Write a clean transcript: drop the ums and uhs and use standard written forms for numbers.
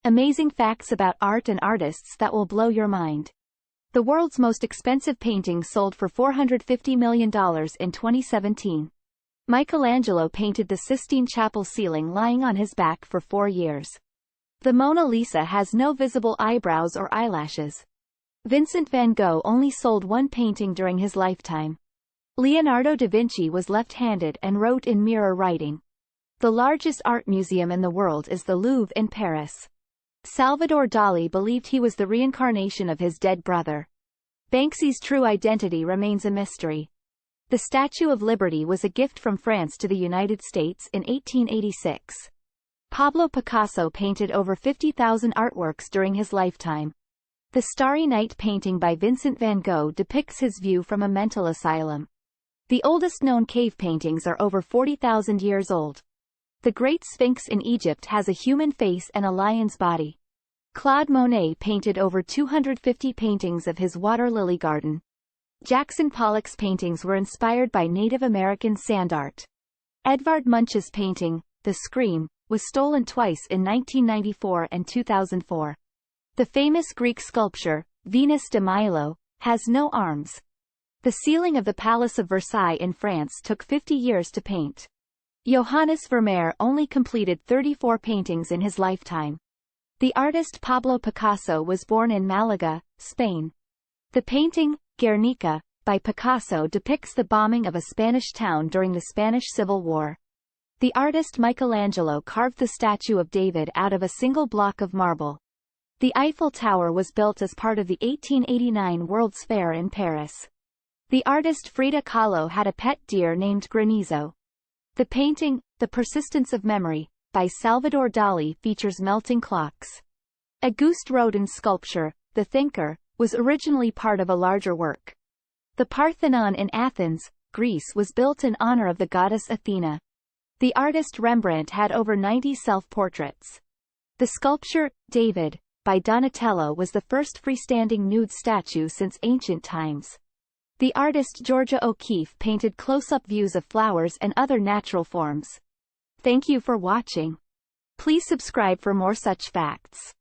Amazing facts about art and artists that will blow your mind. The world's most expensive painting sold for $450 million in 2017. Michelangelo painted the Sistine Chapel ceiling lying on his back for 4 years. The Mona Lisa has no visible eyebrows or eyelashes. Vincent van Gogh only sold one painting during his lifetime. Leonardo da Vinci was left-handed and wrote in mirror writing. The largest art museum in the world is the Louvre in Paris. Salvador Dali believed he was the reincarnation of his dead brother. Banksy's true identity remains a mystery. The Statue of Liberty was a gift from France to the United States in 1886. Pablo Picasso painted over 50,000 artworks during his lifetime. The Starry Night painting by Vincent van Gogh depicts his view from a mental asylum. The oldest known cave paintings are over 40,000 years old. The Great Sphinx in Egypt has a human face and a lion's body. Claude Monet painted over 250 paintings of his water lily garden. Jackson Pollock's paintings were inspired by Native American sand art. Edvard Munch's painting, The Scream, was stolen twice in 1994 and 2004. The famous Greek sculpture, Venus de Milo, has no arms. The ceiling of the Palace of Versailles in France took 50 years to paint. Johannes Vermeer only completed 34 paintings in his lifetime. The artist Pablo Picasso was born in Malaga, Spain. The painting, Guernica, by Picasso depicts the bombing of a Spanish town during the Spanish Civil War. The artist Michelangelo carved the statue of David out of a single block of marble. The Eiffel Tower was built as part of the 1889 World's Fair in Paris. The artist Frida Kahlo had a pet deer named Granizo. The painting, The Persistence of Memory, by Salvador Dali features melting clocks. Auguste Rodin's sculpture, The Thinker, was originally part of a larger work. The Parthenon in Athens, Greece was built in honor of the goddess Athena. The artist Rembrandt had over 90 self-portraits. The sculpture, David, by Donatello was the first freestanding nude statue since ancient times. The artist Georgia O'Keeffe painted close-up views of flowers and other natural forms. Thank you for watching. Please subscribe for more such facts.